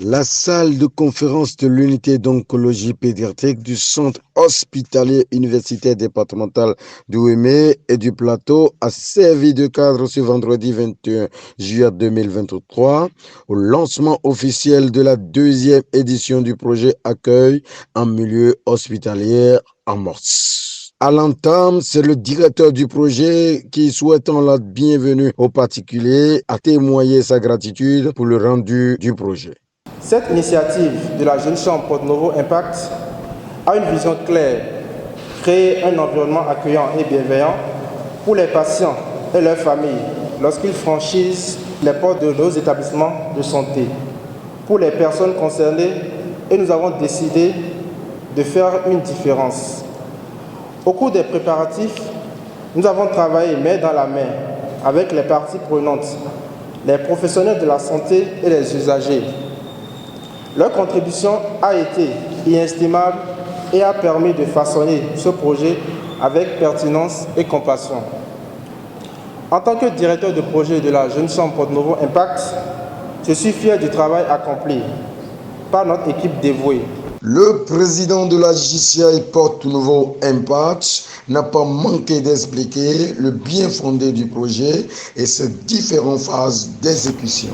La salle de conférence de l'unité d'oncologie pédiatrique du centre hospitalier universitaire départemental d'Ouémé et du Plateau a servi de cadre ce vendredi 21 juillet 2023 au lancement officiel de la deuxième édition du projet Accueil en milieu hospitalier en Morse. À l'entame, c'est le directeur du projet qui, souhaitant la bienvenue aux particuliers, a témoigné sa gratitude pour le rendu du projet. Cette initiative de la Jeune Chambre Porto-Novo Impact a une vision claire, créer un environnement accueillant et bienveillant pour les patients et leurs familles lorsqu'ils franchissent les portes de nos établissements de santé. Pour les personnes concernées, et nous avons décidé de faire une différence. Au cours des préparatifs, nous avons travaillé main dans la main avec les parties prenantes, les professionnels de la santé et les usagers. Leur contribution a été inestimable et a permis de façonner ce projet avec pertinence et compassion. En tant que directeur de projet de la Jeune Chambre Porto-Novo Impact, je suis fier du travail accompli par notre équipe dévouée. Le président de la JCI Porto-Novo Impact n'a pas manqué d'expliquer le bien fondé du projet et ses différentes phases d'exécution.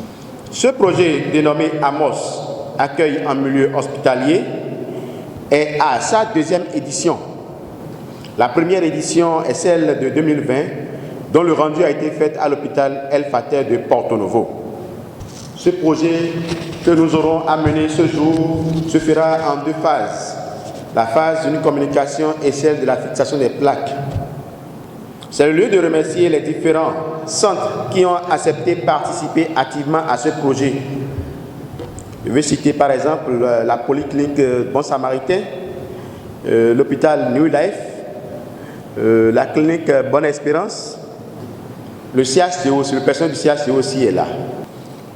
Ce projet dénommé AMOS, Accueil en milieu hospitalier, est à sa deuxième édition. La première édition est celle de 2020, dont le rendu a été fait à l'hôpital El Fater de Porto-Novo. Ce projet que nous aurons à mener ce jour se fera en deux phases. La phase d'une communication et celle de la fixation des plaques. C'est le lieu de remercier les différents centres qui ont accepté de participer activement à ce projet. Je vais citer par exemple la polyclinique Bon Samaritain, l'hôpital New Life, la clinique Bonne Espérance, le CHCO, le personnel du CHCO aussi est là.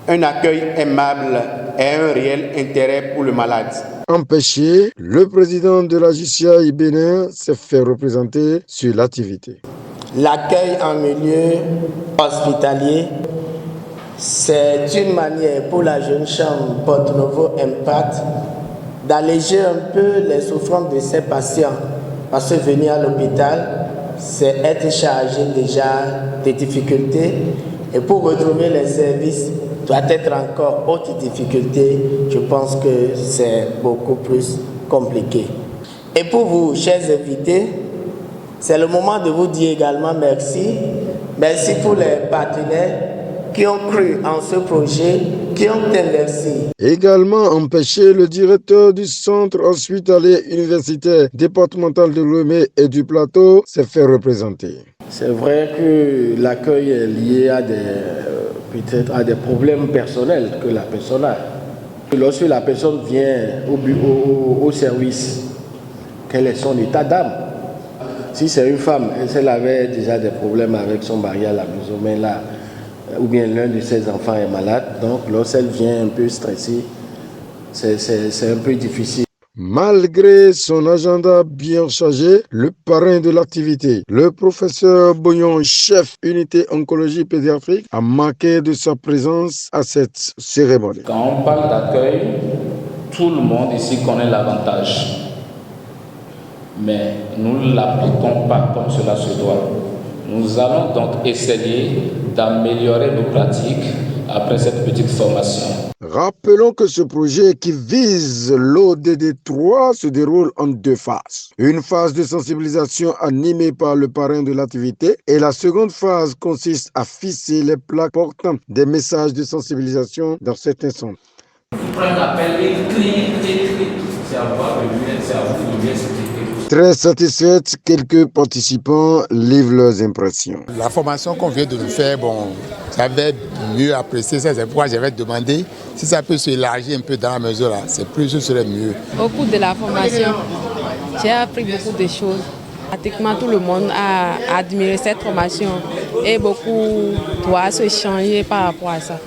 Un accueil aimable et un réel intérêt pour le malade. Empêché, le président de la JCI Bénin s'est fait représenter sur l'activité. L'accueil en milieu hospitalier, c'est une manière pour la Jeune Chambre Porto-Novo Impact d'alléger un peu les souffrances de ses patients. Parce que venir à l'hôpital, c'est être chargé déjà des difficultés. Et pour retrouver les services, doit être encore haute difficulté. Je pense que c'est beaucoup plus compliqué. Et pour vous, chers invités, c'est le moment de vous dire également merci. Merci pour les partenaires qui ont cru en ce projet, qui ont investi. Également empêché, le directeur du centre hospitalier universitaire départemental de l'Ouémé et du Plateau s'est fait représenter. C'est vrai que l'accueil est lié à peut-être à des problèmes personnels que la personne a. Lorsque la personne vient au service, quel est son état d'âme? Si c'est une femme, elle avait déjà des problèmes avec son mari à la maison, mais là, ou bien l'un de ses enfants est malade, donc lorsqu'elle vient un peu stressée, c'est un peu difficile. Malgré son agenda bien chargé, le parrain de l'activité, le professeur Boyon, chef unité oncologie pédiatrique, a marqué de sa présence à cette cérémonie. Quand on parle d'accueil, tout le monde ici connaît l'avantage. Mais nous ne l'appliquons pas comme cela se doit. Nous allons donc essayer d'améliorer nos pratiques après cette petite formation. Rappelons que ce projet qui vise l'ODD 3 se déroule en deux phases. Une phase de sensibilisation animée par le parrain de l'activité et la seconde phase consiste à fisser les plaques portant des messages de sensibilisation dans certains centres. Très satisfaite, quelques participants livrent leurs impressions. La formation qu'on vient de nous faire, j'avais mieux apprécié ça, c'est pourquoi j'avais demandé si ça peut s'élargir un peu dans la mesure là, ce serait mieux. Au cours de la formation, j'ai appris beaucoup de choses. Pratiquement tout le monde a admiré cette formation et beaucoup doit se changer par rapport à ça.